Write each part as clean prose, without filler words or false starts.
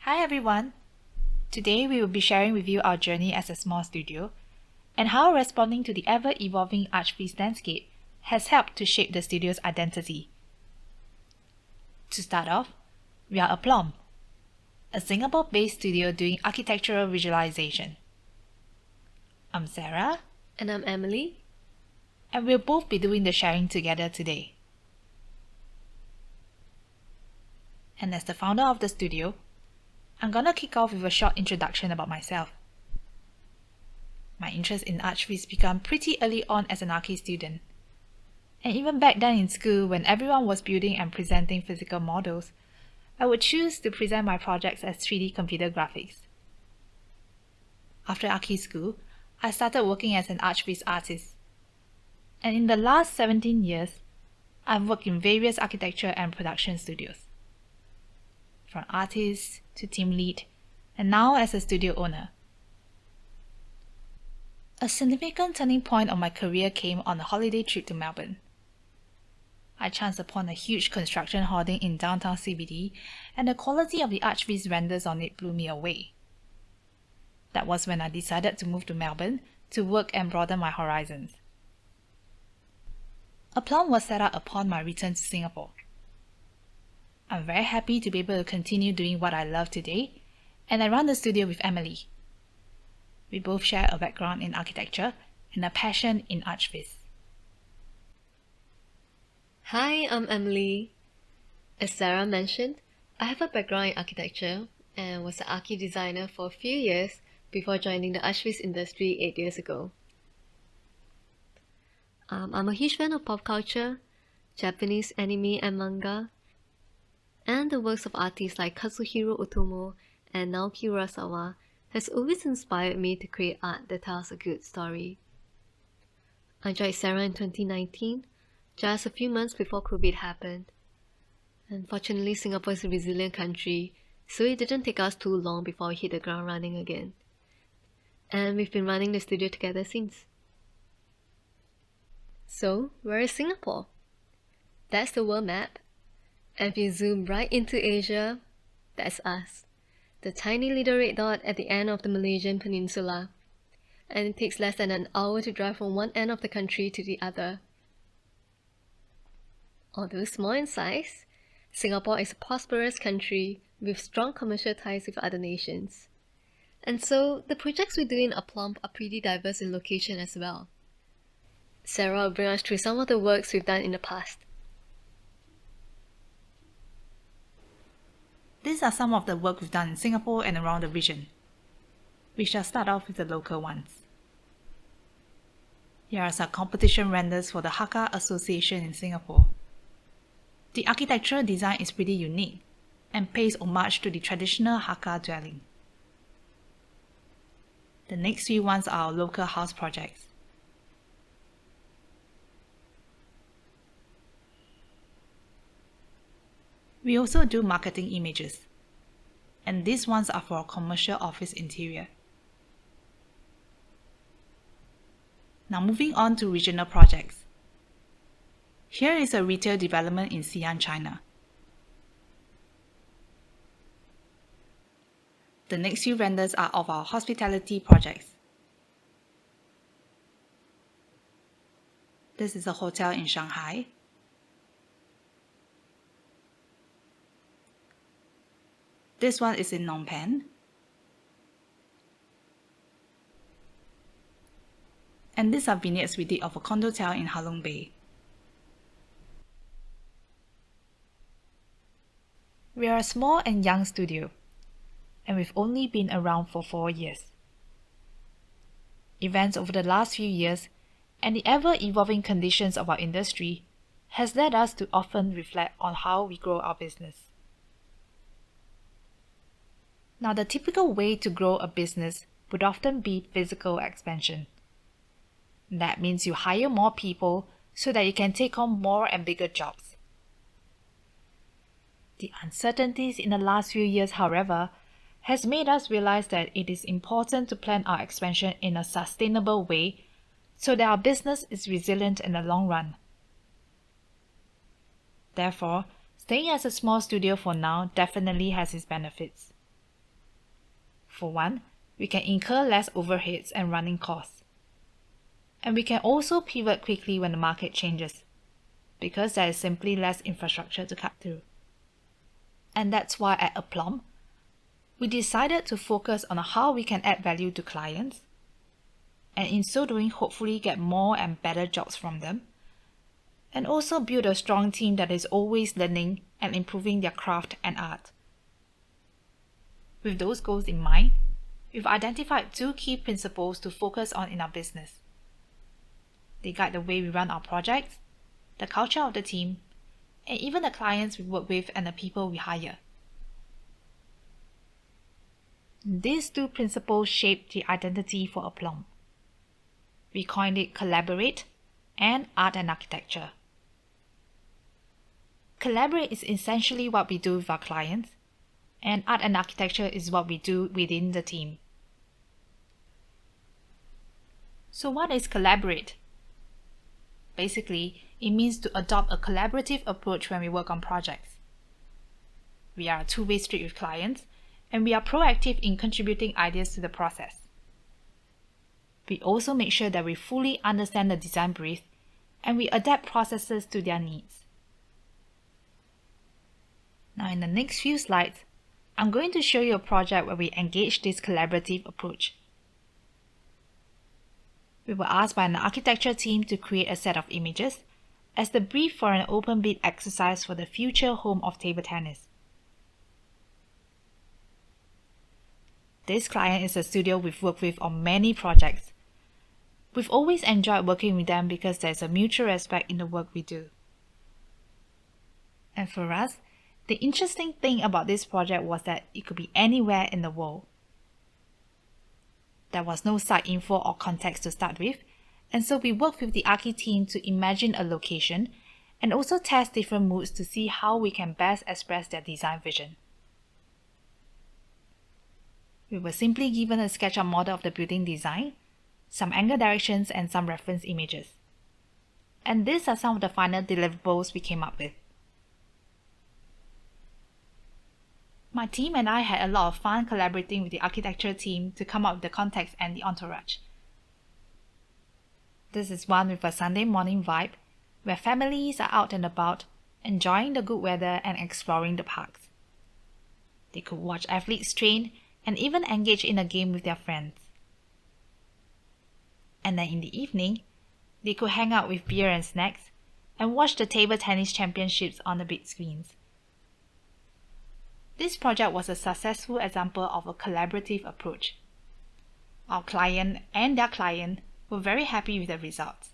Hi everyone! Today we will be sharing with you our journey as a small studio and how responding to the ever-evolving ArchViz landscape has helped to shape the studio's identity. To start off, we are APLOMB, a Singapore-based studio doing architectural visualization. I'm Sarah. And I'm Emily. And we'll both be doing the sharing together today. And as the founder of the studio, I'm gonna kick off with a short introduction about myself. My interest in ArchViz began pretty early on as an archi student. And even back then in school, when everyone was building and presenting physical models, I would choose to present my projects as 3D computer graphics. After archi school, I started working as an ArchViz artist. And in the last 17 years, I've worked in various architecture and production studios. From artist to team lead, and now as a studio owner. A significant turning point of my career came on a holiday trip to Melbourne. I chanced upon a huge construction hoarding in downtown CBD, and the quality of the ArchViz renders on it blew me away. That was when I decided to move to Melbourne to work and broaden my horizons. APLOMB was set up upon my return to Singapore. I'm very happy to be able to continue doing what I love today, and I run the studio with Emily. We both share a background in architecture and a passion in ArchViz. Hi, I'm Emily. As Sarah mentioned, I have a background in architecture and was an archi designer for a few years before joining the ArchViz industry 8 years ago. I'm a huge fan of pop culture, Japanese anime and manga, and the works of artists like Kazuhiro Otomo and Naoki Urasawa has always inspired me to create art that tells a good story. I joined Sarah in 2019, just a few months before COVID happened. Unfortunately, Singapore is a resilient country, so it didn't take us too long before we hit the ground running again. And we've been running the studio together since. So, where is Singapore? That's the world map. And if you zoom right into Asia, that's us. The tiny little red dot at the end of the Malaysian peninsula. And it takes less than an hour to drive from one end of the country to the other. Although small in size, Singapore is a prosperous country with strong commercial ties with other nations. And so, the projects we do in APLOMB are pretty diverse in location as well. Sarah will bring us through some of the works we've done in the past. These are some of the work we've done in Singapore and around the region. We shall start off with the local ones. Here are some competition renders for the Hakka Association in Singapore. The architectural design is pretty unique and pays homage to the traditional Hakka dwelling. The next few ones are our local house projects. We also do marketing images, and these ones are for a commercial office interior. Now moving on to regional projects. Here is a retail development in Xi'an, China. The next few renders are of our hospitality projects. This is a hotel in Shanghai. This one is in Phnom Penh. And these are vignettes we did of a condotel in Halong Bay. We are a small and young studio, and we've only been around for 4 years. Events over the last few years and the ever-evolving conditions of our industry has led us to often reflect on how we grow our business. Now, the typical way to grow a business would often be physical expansion. That means you hire more people so that you can take on more and bigger jobs. The uncertainties in the last few years, however, has made us realize that it is important to plan our expansion in a sustainable way so that our business is resilient in the long run. Therefore, staying as a small studio for now definitely has its benefits. For one, we can incur less overheads and running costs. And we can also pivot quickly when the market changes, because there is simply less infrastructure to cut through. And that's why at APLOMB, we decided to focus on how we can add value to clients, and in so doing hopefully get more and better jobs from them, and also build a strong team that is always learning and improving their craft and art. With those goals in mind, we've identified 2 key principles to focus on in our business. They guide the way we run our projects, the culture of the team, and even the clients we work with and the people we hire. These 2 principles shape the identity for APLOMB. We coined it Collaborate and Art and Architecture. Collaborate is essentially what we do with our clients, and Art and Architecture is what we do within the team. So what is Collaborate? Basically, it means to adopt a collaborative approach when we work on projects. We are a two-way street with clients, and we are proactive in contributing ideas to the process. We also make sure that we fully understand the design brief, and we adapt processes to their needs. Now in the next few slides, I'm going to show you a project where we engage this collaborative approach. We were asked by an architecture team to create a set of images as the brief for an open bid exercise for the future home of table tennis. This client is a studio we've worked with on many projects. We've always enjoyed working with them because there's a mutual respect in the work we do. And for us, the interesting thing about this project was that it could be anywhere in the world. There was no site info or context to start with, and so we worked with the Archi team to imagine a location and also test different moods to see how we can best express their design vision. We were simply given a SketchUp model of the building design, some angle directions and some reference images. And these are some of the final deliverables we came up with. My team and I had a lot of fun collaborating with the architecture team to come up with the context and the entourage. This is one with a Sunday morning vibe, where families are out and about, enjoying the good weather and exploring the parks. They could watch athletes train and even engage in a game with their friends. And then in the evening, they could hang out with beer and snacks and watch the table tennis championships on the big screens. This project was a successful example of a collaborative approach. Our client and their client were very happy with the results.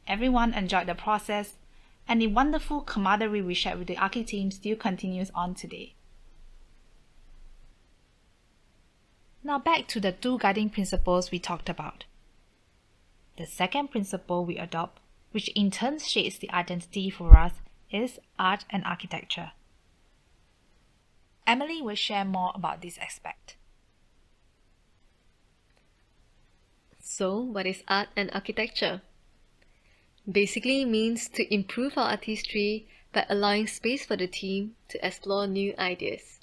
Everyone enjoyed the process, and the wonderful camaraderie we shared with the Archi team still continues on today. Now back to the 2 guiding principles we talked about. The second principle we adopt, which in turn shapes the identity for us, is art and architecture. Emily will share more about this aspect. So, what is art and architecture? Basically, it means to improve our artistry by allowing space for the team to explore new ideas.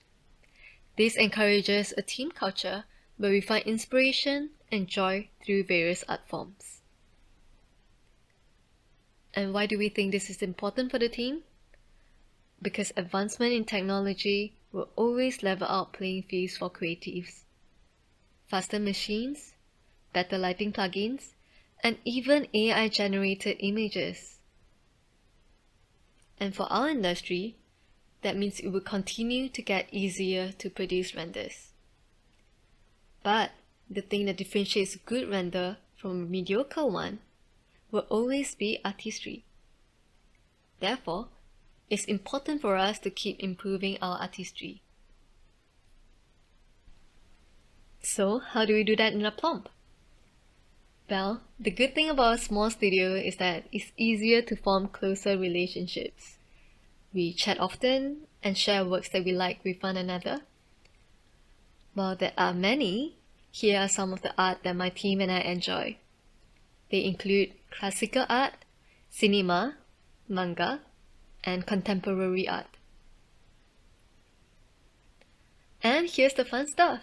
This encourages a team culture where we find inspiration and joy through various art forms. And why do we think this is important for the team? Because advancement in technology will always level out playing fields for creatives. Faster machines, better lighting plugins, and even AI-generated images. And for our industry, that means it will continue to get easier to produce renders. But the thing that differentiates a good render from a mediocre one will always be artistry. Therefore, it's important for us to keep improving our artistry. So, how do we do that in APLOMB? Well, the good thing about a small studio is that it's easier to form closer relationships. We chat often and share works that we like with one another. While there are many, here are some of the art that my team and I enjoy. They include classical art, cinema, manga, and contemporary art. And here's the fun stuff.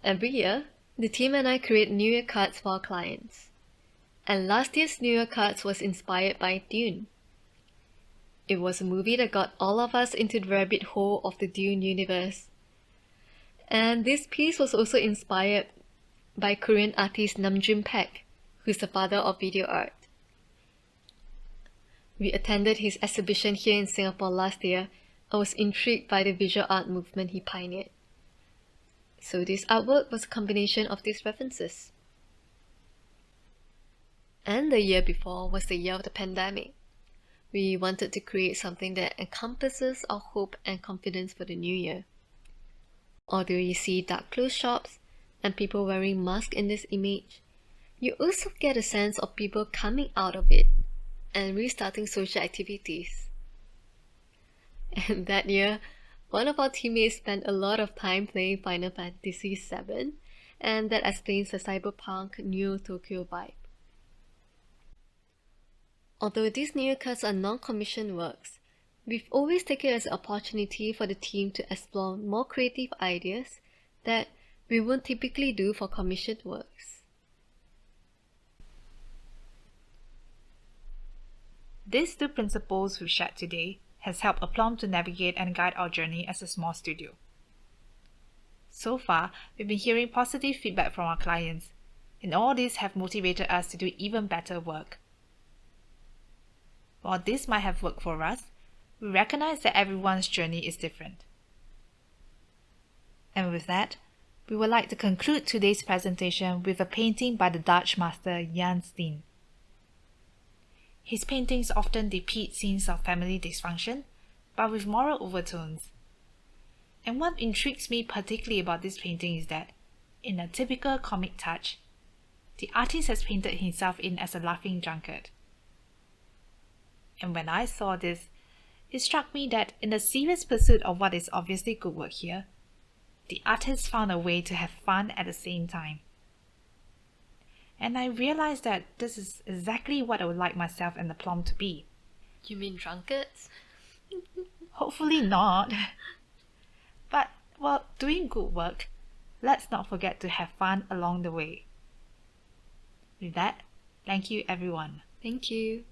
Every year, the team and I create New Year cards for our clients. And last year's New Year cards was inspired by Dune. It was a movie that got all of us into the rabbit hole of the Dune universe. And this piece was also inspired by Korean artist Namjoon Paik, who's the father of video art. We attended his exhibition here in Singapore last year and was intrigued by the visual art movement he pioneered. So this artwork was a combination of these references. And the year before was the year of the pandemic. We wanted to create something that encompasses our hope and confidence for the new year. Although you see dark clothes shops and people wearing masks in this image, you also get a sense of people coming out of it and restarting social activities. And that year, one of our teammates spent a lot of time playing Final Fantasy VII, and that explains the cyberpunk Neo Tokyo vibe. Although these New Year cards are non-commissioned works, we've always taken it as an opportunity for the team to explore more creative ideas that we won't typically do for commissioned works. These two principles we've shared today has helped APLOMB to navigate and guide our journey as a small studio. So far, we've been hearing positive feedback from our clients, and all this have motivated us to do even better work. While this might have worked for us, we recognize that everyone's journey is different. And with that, we would like to conclude today's presentation with a painting by the Dutch master Jan Steen. His paintings often depict scenes of family dysfunction, but with moral overtones. And what intrigues me particularly about this painting is that, in a typical comic touch, the artist has painted himself in as a laughing drunkard. And when I saw this, it struck me that in the serious pursuit of what is obviously good work here, the artist found a way to have fun at the same time. And I realized that this is exactly what I would like myself and the APLOMB to be. You mean drunkards? Hopefully not. But while doing good work, let's not forget to have fun along the way. With that, thank you everyone. Thank you.